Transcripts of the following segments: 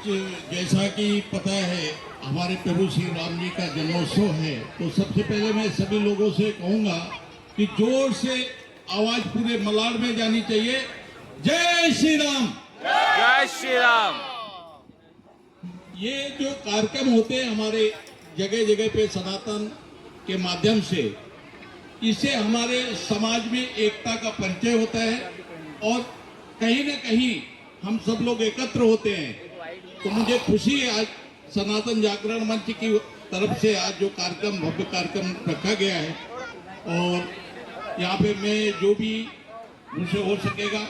जैसा कि पता है हमारे प्रभु श्री राम जी का जन्मोत्सव है, तो सबसे पहले मैं सभी लोगों से कहूंगा कि जोर से आवाज पूरे मलाड में जानी चाहिए। जय श्री राम, जय श्री राम। ये जो कार्यक्रम होते हैं हमारे जगह जगह पे सनातन के माध्यम से, इससे हमारे समाज में एकता का परिचय होता है और कहीं न कहीं हम सब लोग एकत्र होते हैं। तो मुझे खुशी है आज सनातन जागरण मंच की तरफ से आज जो कार्यक्रम, भव्य कार्यक्रम रखा गया है, और यहाँ पे मैं जो भी मुझसे हो सकेगा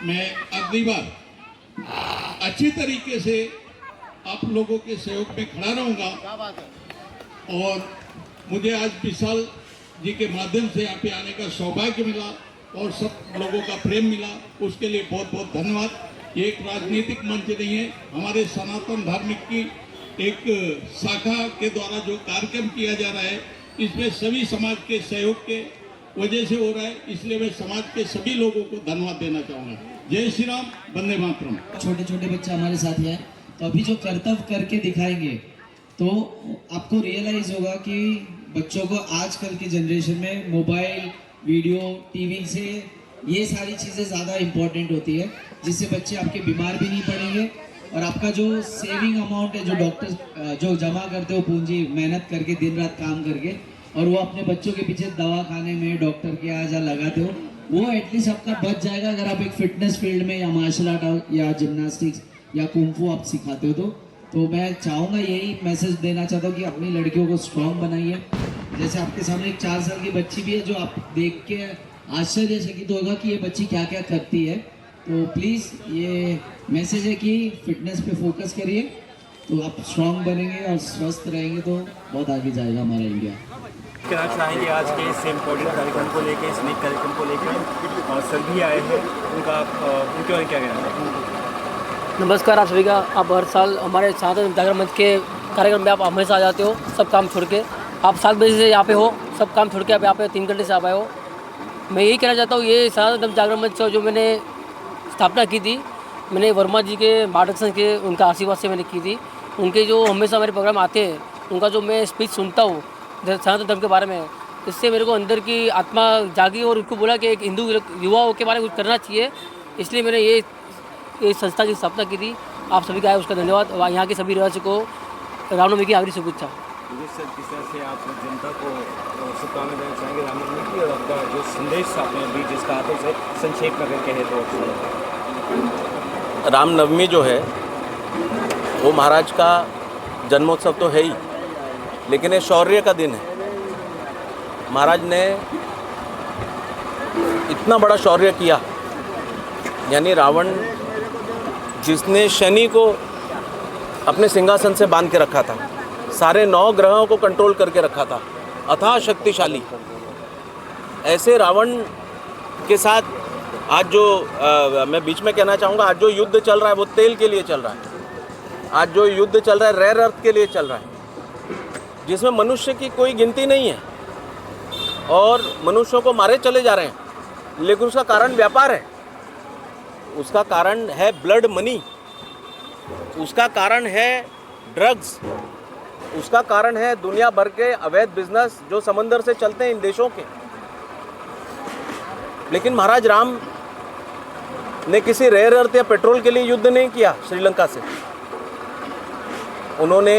मैं अगली बार अच्छी तरीके से आप लोगों के सहयोग में खड़ा रहूँगा। और मुझे आज विशाल जी के माध्यम से यहाँ पे आने का सौभाग्य मिला और सब लोगों का प्रेम मिला, उसके लिए बहुत बहुत धन्यवाद। ये एक राजनीतिक मंच नहीं है, हमारे सनातन धार्मिक की एक शाखा के द्वारा जो कार्यक्रम किया जा रहा है, इसमें सभी समाज के सहयोग के वजह से हो रहा है, इसलिए मैं समाज के सभी लोगों को धन्यवाद देना चाहूँगा। जय श्री राम, वंदे मातरम। छोटे छोटे बच्चे हमारे साथ हैं, तो अभी जो कर्तव्य करके दिखाएंगे तो आपको रियलाइज होगा कि बच्चों को आजकल की जनरेशन में मोबाइल, वीडियो, टीवी से ये सारी चीज़ें ज़्यादा इम्पोर्टेंट होती है, जिससे बच्चे आपके बीमार भी नहीं पड़ेंगे और आपका जो सेविंग अमाउंट है, जो डॉक्टर जो जमा करते हो पूंजी, मेहनत करके दिन रात काम करके, और वो अपने बच्चों के पीछे दवा खाने में, डॉक्टर के यहाँ जहाँ लगाते हो, वो एटलीस्ट आपका बच जाएगा अगर आप एक फिटनेस फील्ड में या मार्शल आर्ट या जिम्नास्टिक्स या कुंफू आप सिखाते हो। तो मैं चाहूँगा, यही मैसेज देना चाहता हूँ कि अपनी लड़कियों को स्ट्रॉन्ग बनाइए। जैसे आपके सामने एक 4 साल की बच्ची भी है जो आप देख के आश्चर्यचकित होगा कि ये बच्ची क्या क्या करती है। तो प्लीज़ ये मैसेज है कि फिटनेस पे फोकस करिए, तो आप स्ट्रॉन्ग बनेंगे और स्वस्थ रहेंगे तो बहुत आगे जाएगा हमारा इंडिया। कहना चाहेंगे आज के इस इम्पोर्टेंट कार्यक्रम को लेकर, इस नए कार्यक्रम को लेकर, और सर भी आए हैं, उनके बारे में क्या कहना है? नमस्कार आप सभी का। आप हर साल हमारे सनातन जागरण मंच के कार्यक्रम में आप हमेशा आ जाते हो, सब काम छोड़ के। आप 7 बजे से यहाँ पे हो, सब काम छोड़ के आप यहाँ पे 3 घंटे से आप आए हो। मैं यही कहना चाहता हूँ, ये सनातन जागरण मंच जो मैंने स्थापना की थी, मैंने वर्मा जी के मार्गदर्शन के, उनका आशीर्वाद से मैंने की थी। उनके जो हमेशा हमारे प्रोग्राम आते हैं, उनका जो मैं स्पीच सुनता हूँ सनातन धर्म के बारे में, इससे मेरे को अंदर की आत्मा जागी और उनको बोला कि एक हिंदू युवाओं के बारे में कुछ करना चाहिए, इसलिए मैंने ये संस्था की स्थापना की थी। आप सभी का है उसका धन्यवाद। यहाँ के सभी रहस्य को रामनवमी की आखिरी शुभेच्छा। सर, किस तरह से आप जनता को शुभकामनाएं देना चाहेंगे रामनवमी की, और आपका जो संदेश आपने अभी जिसका हाथों से संक्षेप में अगर कहे तो? रामनवमी जो है वो महाराज का जन्मोत्सव तो है ही, लेकिन ये शौर्य का दिन है। महाराज ने इतना बड़ा शौर्य किया, यानी रावण जिसने शनि को अपने सिंहासन से बांध के रखा था, सारे 9 ग्रहों को कंट्रोल करके रखा था, अथाह शक्तिशाली, ऐसे रावण के साथ आज जो मैं बीच में कहना चाहूँगा, आज जो युद्ध चल रहा है वो तेल के लिए चल रहा है। आज जो युद्ध चल रहा है रेयर अर्थ के लिए चल रहा है, जिसमें मनुष्य की कोई गिनती नहीं है और मनुष्यों को मारे चले जा रहे हैं, लेकिन उसका कारण व्यापार है, उसका कारण है ब्लड मनी, उसका कारण है ड्रग्स, उसका कारण है दुनिया भर के अवैध बिजनेस जो समंदर से चलते हैं इन देशों के। लेकिन महाराज राम ने किसी रेयर अर्थ या पेट्रोल के लिए युद्ध नहीं किया श्रीलंका से। उन्होंने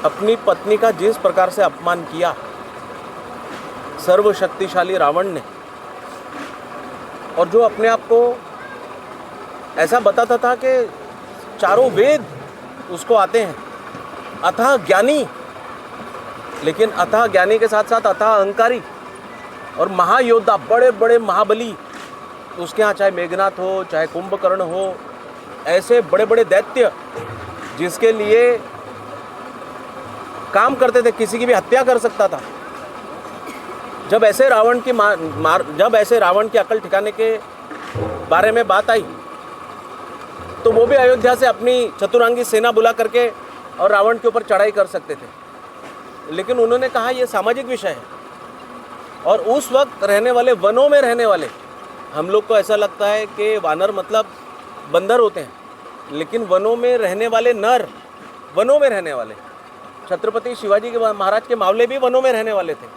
अपनी पत्नी का जिस प्रकार से अपमान किया सर्वशक्तिशाली रावण ने, और जो अपने आप को ऐसा बताता था कि चारों वेद उसको आते हैं, अथाह ज्ञानी, लेकिन अथाह ज्ञानी के साथ साथ अथाह अहंकारी और महायोद्धा, बड़े बड़े महाबली, उसके यहाँ चाहे मेघनाथ हो, चाहे कुंभकर्ण हो, ऐसे बड़े बड़े दैत्य जिसके लिए काम करते थे, किसी की भी हत्या कर सकता था। जब ऐसे रावण की अकल ठिकाने के बारे में बात आई, तो वो भी अयोध्या से अपनी चतुरांगी सेना बुला करके और रावण के ऊपर चढ़ाई कर सकते थे, लेकिन उन्होंने कहा यह सामाजिक विषय है। और उस वक्त रहने वाले, वनों में रहने वाले हम लोग को ऐसा लगता है कि वानर मतलब बंदर होते हैं, लेकिन वनों में रहने वाले नर, वनों में रहने वाले, छत्रपति शिवाजी के महाराज के मावले भी वनों में रहने वाले थे।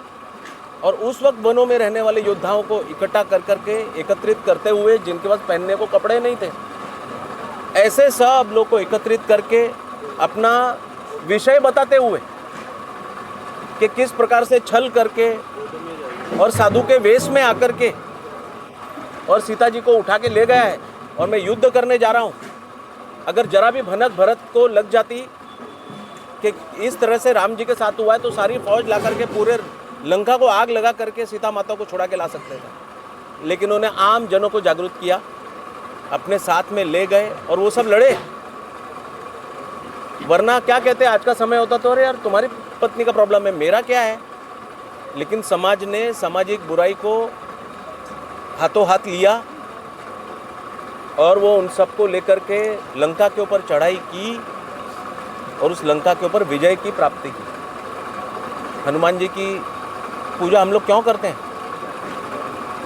और उस वक्त वनों में रहने वाले योद्धाओं को इकट्ठा कर करके एकत्रित करते हुए, जिनके पास पहनने को कपड़े नहीं थे, ऐसे सब लोग को एकत्रित करके अपना विषय बताते हुए कि किस प्रकार से छल करके और साधु के वेश में आकर के और सीता जी को उठा के ले गया है और मैं युद्ध करने जा रहा हूँ। अगर जरा भी भनक भरत को लग जाती कि इस तरह से राम जी के साथ हुआ है, तो सारी फौज ला करके पूरे लंका को आग लगा करके सीता माता को छुड़ा के ला सकते थे। लेकिन उन्होंने आम जनों को जागरूक किया, अपने साथ में ले गए और वो सब लड़े। वरना क्या कहते, आज का समय होता तो अरे यार तुम्हारी पत्नी का प्रॉब्लम है, मेरा क्या है। लेकिन समाज ने सामाजिक बुराई को हाथों हाथ लिया और वो उन सबको लेकर के लंका के ऊपर चढ़ाई की और उस लंका के ऊपर विजय की प्राप्ति की। हनुमान जी की पूजा हम लोग क्यों करते हैं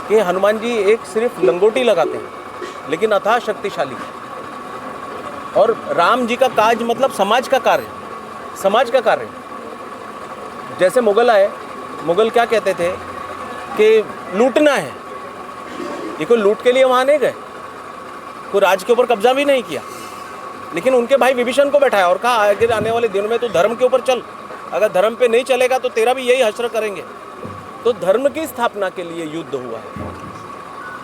कि हनुमान जी एक सिर्फ लंगोटी लगाते हैं, लेकिन अथाह शक्तिशाली। और राम जी का काज मतलब समाज का कार्य, समाज का कार्य। जैसे मुगल आए, मुगल क्या कहते थे कि लूटना है, ये कोई लूट के लिए वहाँ नहीं गए, कोई राज के ऊपर कब्जा भी नहीं किया, लेकिन उनके भाई विभीषण को बैठाया और कहा आगे आने वाले दिनों में तो धर्म के ऊपर चल, अगर धर्म पे नहीं चलेगा तो तेरा भी यही हश्र करेंगे। तो धर्म की स्थापना के लिए युद्ध हुआ है।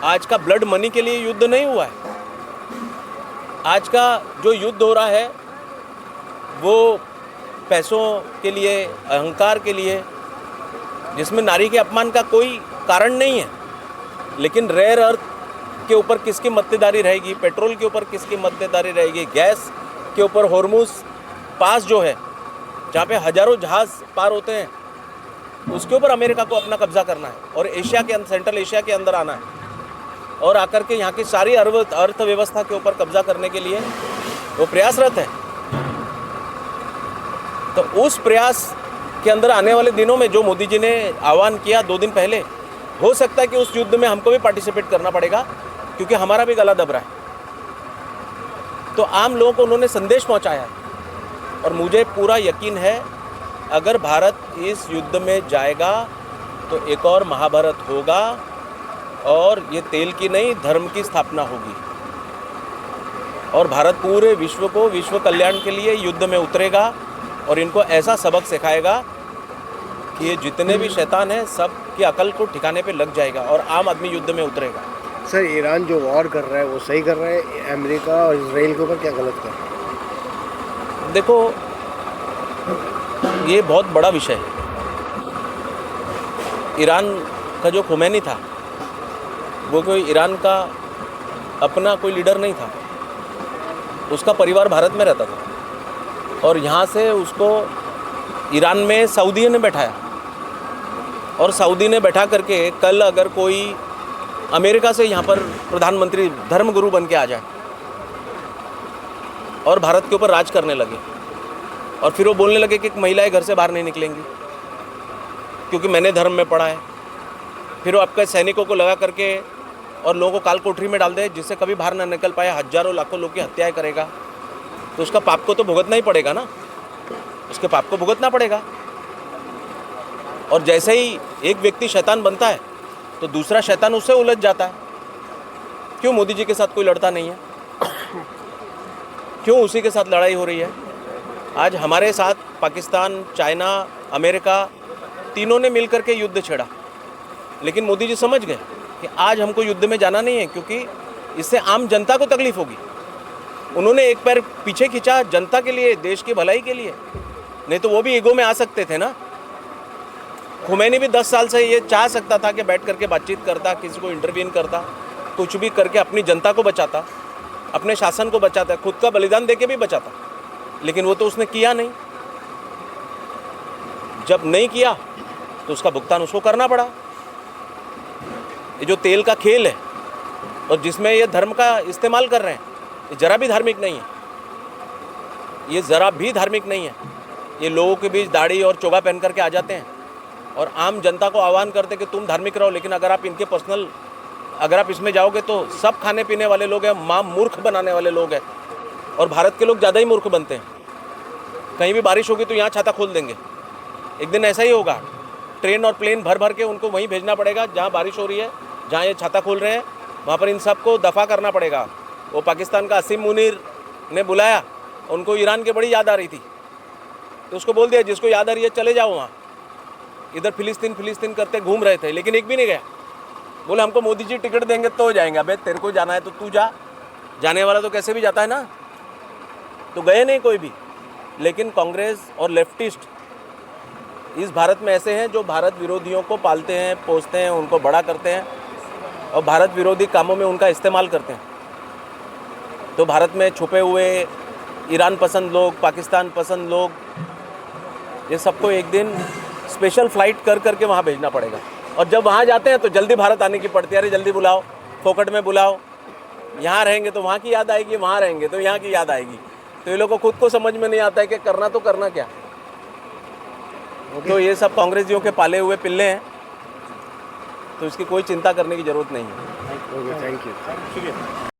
आज का ब्लड मनी के लिए युद्ध नहीं हुआ है। आज का जो युद्ध हो रहा है वो पैसों के लिए, अहंकार के लिए, जिसमें नारी के अपमान का कोई कारण नहीं है। लेकिन रेयर अर्थ के ऊपर किसकी मक्तेदारी रहेगी, पेट्रोल के ऊपर किसकी मक्तेदारी रहेगी, गैस के ऊपर हॉर्मुज पास जो है जहाँ पे हजारों जहाज पार होते हैं, उसके ऊपर अमेरिका को अपना कब्जा करना है और एशिया के, सेंट्रल एशिया के अंदर आना है और आकर के यहाँ की सारी अर्थव्यवस्था के ऊपर कब्जा करने के लिए वो प्रयासरत है। तो उस प्रयास के अंदर आने वाले दिनों में जो मोदी जी ने आह्वान किया 2 दिन पहले, हो सकता है कि उस युद्ध में हमको भी पार्टिसिपेट करना पड़ेगा, क्योंकि हमारा भी गला दब रहा है। तो आम लोगों को उन्होंने संदेश पहुंचाया है और मुझे पूरा यकीन है अगर भारत इस युद्ध में जाएगा तो एक और महाभारत होगा और ये तेल की नहीं, धर्म की स्थापना होगी और भारत पूरे विश्व को विश्व कल्याण के लिए युद्ध में उतरेगा और इनको ऐसा सबक सिखाएगा कि ये जितने भी शैतान हैं सब की अकल को ठिकाने पे लग जाएगा और आम आदमी युद्ध में उतरेगा। सर, ईरान जो वॉर कर रहा है वो सही कर रहा है? अमेरिका और इसराइल के ऊपर क्या गलत कर रहा है? देखो, ये बहुत बड़ा विषय है। ईरान का जो खुमैनी था वो कोई ईरान का अपना कोई लीडर नहीं था, उसका परिवार भारत में रहता था और यहाँ से उसको ईरान में सऊदी ने बैठाया और सऊदी ने बैठा करके कल अगर कोई अमेरिका से यहाँ पर प्रधानमंत्री धर्मगुरु बन के आ जाए और भारत के ऊपर राज करने लगे और फिर वो बोलने लगे कि महिलाएं घर से बाहर नहीं निकलेंगी क्योंकि मैंने धर्म में पढ़ा है, फिर वो आपके सैनिकों को लगा करके और लोगों को काल कोठरी में डाल दे जिससे कभी बाहर ना निकल पाए, हजारों लाखों लोग की हत्याएं करेगा, तो उसका पाप को तो भुगतना ही पड़ेगा ना, उसके पाप को भुगतना पड़ेगा। और जैसे ही एक व्यक्ति शैतान बनता है तो दूसरा शैतान उससे उलझ जाता है। क्यों मोदी जी के साथ कोई लड़ता नहीं है? क्यों उसी के साथ लड़ाई हो रही है? आज हमारे साथ पाकिस्तान, चाइना, अमेरिका तीनों ने मिलकर के युद्ध छेड़ा, लेकिन मोदी जी समझ गए कि आज हमको युद्ध में जाना नहीं है क्योंकि इससे आम जनता को तकलीफ होगी। उन्होंने एक पैर पीछे खींचा जनता के लिए, देश की भलाई के लिए, नहीं तो वो भी ईगो में आ सकते थे ना। खुमैनी भी 10 साल से ये चाह सकता था कि बैठ करके बातचीत करता, किसी को इंटरवीन करता, कुछ भी करके अपनी जनता को बचाता, अपने शासन को बचाता, खुद का बलिदान देके भी बचाता, लेकिन वो तो उसने किया नहीं। जब नहीं किया तो उसका भुगतान उसको करना पड़ा। ये जो तेल का खेल है और जिसमें ये धर्म का इस्तेमाल कर रहे हैं, ये ज़रा भी धार्मिक नहीं है, ये ज़रा भी धार्मिक नहीं है। ये लोगों के बीच दाढ़ी और चोगा पहन करके आ जाते हैं और आम जनता को आह्वान करते कि तुम धार्मिक रहो, लेकिन अगर आप इनके पर्सनल, अगर आप इसमें जाओगे तो सब खाने पीने वाले लोग हैं, माँ मूर्ख बनाने वाले लोग हैं। और भारत के लोग ज़्यादा ही मूर्ख बनते हैं। कहीं भी बारिश होगी तो यहाँ छाता खोल देंगे। एक दिन ऐसा ही होगा, ट्रेन और प्लेन भर भर के उनको वहीं भेजना पड़ेगा जहाँ बारिश हो रही है, जहाँ ये छाता खोल रहे हैं, वहाँ पर इन सबको दफ़ा करना पड़ेगा। वो पाकिस्तान का असीम मुनीर ने बुलाया, उनको ईरान की बड़ी याद आ रही थी, तो उसको बोल दिया जिसको याद आ रही है चले जाओ वहाँ। इधर फिलिस्तीन करते घूम रहे थे, लेकिन एक भी नहीं गया। बोले हमको मोदी जी टिकट देंगे तो जाएंगे। अबे तेरे को जाना है तो तू जा, जाने वाला तो कैसे भी जाता है ना, तो गए नहीं कोई भी। लेकिन कांग्रेस और लेफ्टिस्ट इस भारत में ऐसे हैं जो भारत विरोधियों को पालते हैं, पोसते हैं, उनको बड़ा करते हैं और भारत विरोधी कामों में उनका इस्तेमाल करते हैं। तो भारत में छुपे हुए ईरान पसंद लोग, पाकिस्तान पसंद लोग, ये सबको एक दिन स्पेशल फ़्लाइट कर करके वहाँ भेजना पड़ेगा। और जब वहाँ जाते हैं तो जल्दी भारत आने की पड़ती है। अरे जल्दी बुलाओ, फोकट में बुलाओ। यहाँ रहेंगे तो वहाँ की याद आएगी, वहाँ रहेंगे तो यहाँ की याद आएगी। तो ये लोगों को खुद को समझ में नहीं आता है कि करना तो करना क्या। तो ये सब कांग्रेसियों के पाले हुए पिल्ले हैं, तो इसकी कोई चिंता करने की ज़रूरत नहीं है। Thank you.